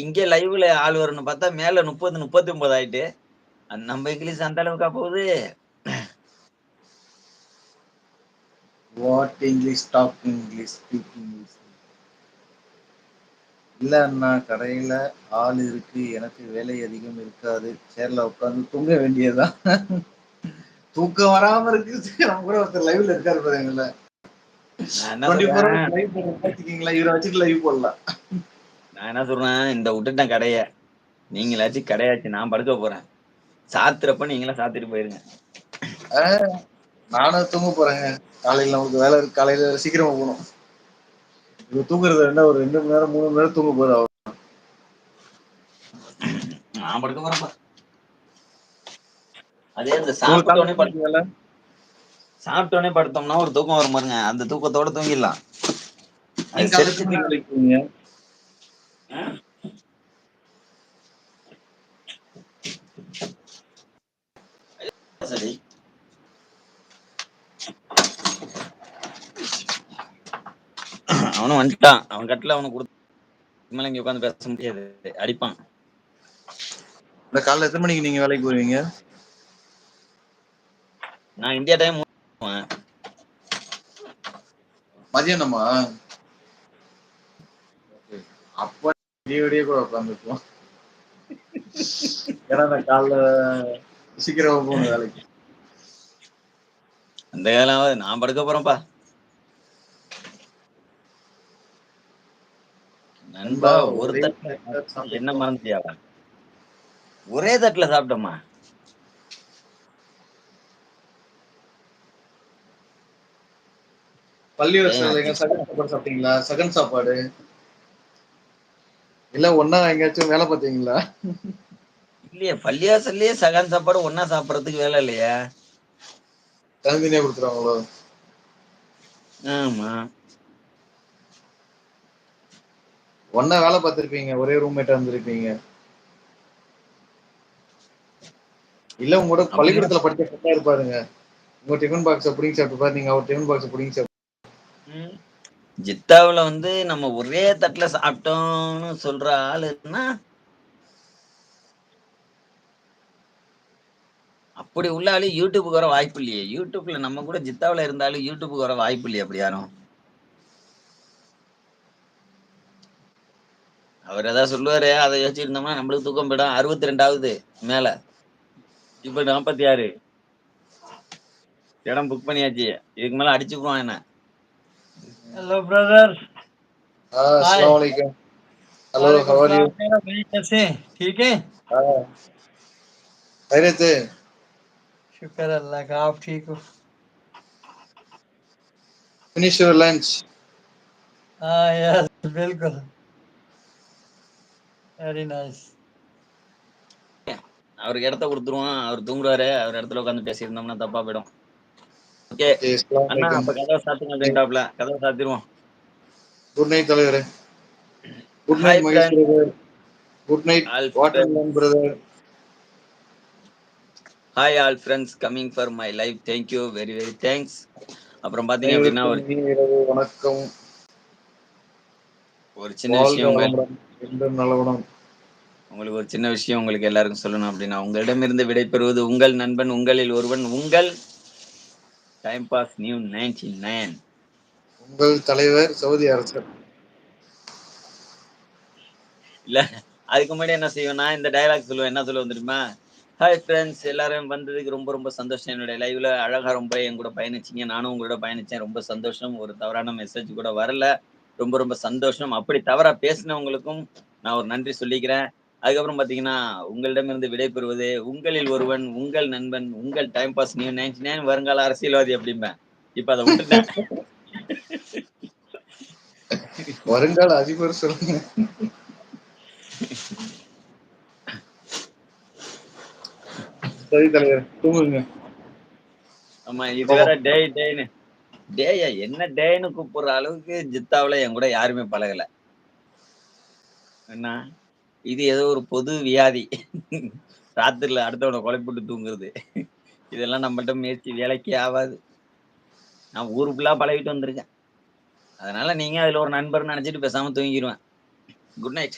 இங்க லைவ்ல ஆள் வரும்னு பார்த்தா மேல 30, 39 ஆயிட்டு. நம்ம இங்கிலீஷ் அந்த அளவுக்கா போகுது? What English, talk English, speak English. இல்ல அண்ணா, கடையில ஆள் இருக்கு. எனக்கு வேலை அதிகம் இருக்காது. சேர்ல உட்கார்ந்து தூங்க வேண்டியதுதான். தூக்கம் வராம இருக்கு. நம்ம கூட ஒருத்தர் லைவ்ல இருக்காரு பாருங்கல்ல. நான் என்ன 24 சொல்றேன் ஹவர்ஸ் லைவ் போடுறோம் பாத்துக்கீங்களா? இவரை வச்சுட்டு லைவ் போடலாம். நான் என்ன சொல்றேன், இந்த விட்டுட்டேன் கடைய. நீங்களாச்சும் கடையாச்சு நான் படுக்க போறேன். சாத்துறப்ப நீங்களாம் சாத்திட்டு போயிருங்க. நானும் தூங்க போறேங்க. காலையில நமக்கு வேலை இருக்கு. காலையில சீக்கிரமா போகணும். இப்ப தூங்குறது என்ன ஒரு 2 மணி நேரம் 3 மணி நேரம் தூங்க போகுது அவர். நான் படுக்க போறேன்ப்பா. அதே இந்த உங்களுக்கு காலைல சாப்பிட்டோனே எத்தனை மணிக்கு வேலை? சாப்பிட்டோனே படுத்தோம்னா ஒரு தூக்கம் வரும் பாருங்க. அந்த தூக்கத்தோட தூங்கிடலாம். அது நீங்க காலைல எத்தனை செரிச்சுட்டுனா மணிக்கு வேலைக்கு போவீங்க? சரி. அவனும் வந்துட்டான். அவன் கட்டில அவனுக்கு கொடுத்து மேல இங்க உட்காந்து பேச முடியாது. அடிப்பான். இந்த காலைல எத்தனை மணிக்கு நீங்க வேலைக்கு போவீங்க? நான் இந்தியா டைம் மதியானமா? அப்ப விடிய விடிய கூட உட்காந்துருப்போம். ஏன்னா நான் காலைல சீக்கிரமா போகணும் வேலைக்கு. அந்த காலம் நான் படுக்க போறேன்ப்பா. நண்பா ஒரு ஒரே தட்டுல என்ன சாப்பிட்டோம். மறந்துட்டியாடா? ஒரே தட்டுல சாப்பிட்டோமா? பள்ளி டேய் வாசல்ல நான் எங்க சகன் சாப்பாடு சாப்பிட்டீங்களா? சகன் சாப்பாடு. இல்ல ஒண்ணா எங்கேயாச்சும் வேலை பார்த்தீங்களா? இல்லையே பள்ளியாசல்லயே சகான் சாப்பாடு ஒண்ணா சாப்பிடறதுக்கு வேலை இல்லையா? தனித்தனியா கொடுத்துருவாங்களோ? ஆமா. ஒண்ணா வேலை பார்த்திருப்பீங்க. ஒரே ரூம்மேட்டா இருந்திருப்பீங்க. இல்ல உங்களோட அப்படிலாம் பள்ளிக்கூடத்துல படிச்ச ஃப்ரெண்டா இருப்பாருங்க. உங்க டிஃபன் பாக்ஸ புடிங்கி சாப்பிட்டுப்பாரு. நீங்க அவர் டிஃபன் பாக்ஸ புடிங்கி சாப்பிட்டு. ம். ஜித்தாவுல வந்து நம்ம ஒரே தட்டுல சாப்பிட்டோம்னு சொல்ற ஆளுன்னா அப்படி உள்ள ஆளு யூடியூபுக்கு வர வாய்ப்பு இல்லையே. யூடியூப்ல நம்ம கூட ஜித்தாவுல இருந்தாலும் யூடியூபுக்கு வர வாய்ப்பு இல்லையே அப்படி யாரும். அவர் ஏதாவது சொல்லுவாரு. அதை யோசிச்சிருந்தோம்னா நம்மளுக்கு தூக்கம் போயிடும். 62வது மேல. இப்ப 46. இடம் புக் பண்ணியாச்சு. இதுக்கு மேல அடிச்சுக்குவான் என்ன. Hello brother. हाय। अस्सलाम वालेकुम. हेलो, वालेकुम हाउ आर यू? सलाम। मेरा भाई कैसे हैं? ठीक है। खैरियत है? शुक्र अल्लाह का, आप ठीक हो? Finish your lunch? हाँ यस बिल्कुल। Very nice. அவருக்கு இடத்த குடுத்துருவோம். அவர் தூங்குறாரு. அவர் இடத்துல உட்காந்து பேசியிருந்தோம்னா தப்பா போயிடும். ஓகே. ஓகே, அஸ்ஸலாமு அண்ணா அலைக்கும். அப்ப கதவை சாத்துங்க அப்படின்ட்டாப்ல. கதவை சாத்திருவோம். குட் நைட் தலைவரே. Good hi night Mahesh friend. Brother. Good night all watermelon friends. Brother. Hi all friends coming for my live. Thank you. Very very thanks. அப்புறம் பார்த்தீங்க அப்படின்னா அனைவருக்கும் ஒரு இனிய இரவு வணக்கம். ஒரு சின்ன வாழ்க விஷயம் வளமுடன். என்றும் நலவடம். உங்களுக்கு ஒரு சின்ன விஷயம் உங்களுக்கு எல்லாருக்கும் சொல்லணும் அப்படின்னா உங்களிடமிருந்து விடைபெறுவது உங்கள் நண்பன் உங்களில் ஒருவன் உங்கள் டைம் பாஸ் நியூ 99. உங்கள் தலைவர் சவுதி அரசர். இல்ல அதுக்கு முன்னாடி என்ன செய்வேன்னா இந்த டயலாக் சொல்லுவேன். என்ன சொல்லுவேன் தெரியுமா? ஹாய் ஃப்ரெண்ட்ஸ் எல்லாரும் வந்ததுக்கு ரொம்ப ரொம்ப சந்தோஷம். என்னுடைய லைவ்ல அழகா ரொம்ப என் கூட பயணிச்சீங்க. நானும் உங்களோட பயணிச்சேன். ரொம்ப சந்தோஷம். ஒரு தவறான மெசேஜ் கூட வரல. ரொம்ப ரொம்ப சந்தோஷம். அப்படி தவறா பேசினவங்களுக்கும் நான் ஒரு நன்றி சொல்லிக்கிறேன். அதுக்கப்புறம் பார்த்தீங்கன்னா, உங்களிடமிருந்து விடைபெறுவது உங்களில் ஒருவன், உங்கள் நண்பன், உங்கள் டைம் பாஸ் நியூ 99 வருங்கால அரசியல்வாதி அப்படிம்பேன். இப்ப அத விட்டுட்டேன். வருங்கால அதிபர் சொல்லுங்க. சரி தலைவர், தூங்குங்க. ஆமா இது வேற பாப்போம். டேய்ன்னு. டேயா என்ன டேய்ன்னு கூப்பிடுற அளவுக்கு ஜித்தாவுல என் கூட யாருமே பழகல. என்ன? இது ஏதோ ஒரு பொது வியாதி. ராத்திரில அடுத்தவன கொலைப்பட்டு தூங்குறது. இதெல்லாம் நம்மள்ட்ட முயற்சி வேலைக்கே ஆவாது. நான் ஊரு ஃபுல்லா பழகிட்டு வந்திருக்கேன். அதனால நீங்க அதுல ஒரு நண்பர்ன்னு நெனச்சுட்டு பேசாம தூங்கிருவேன். Good night.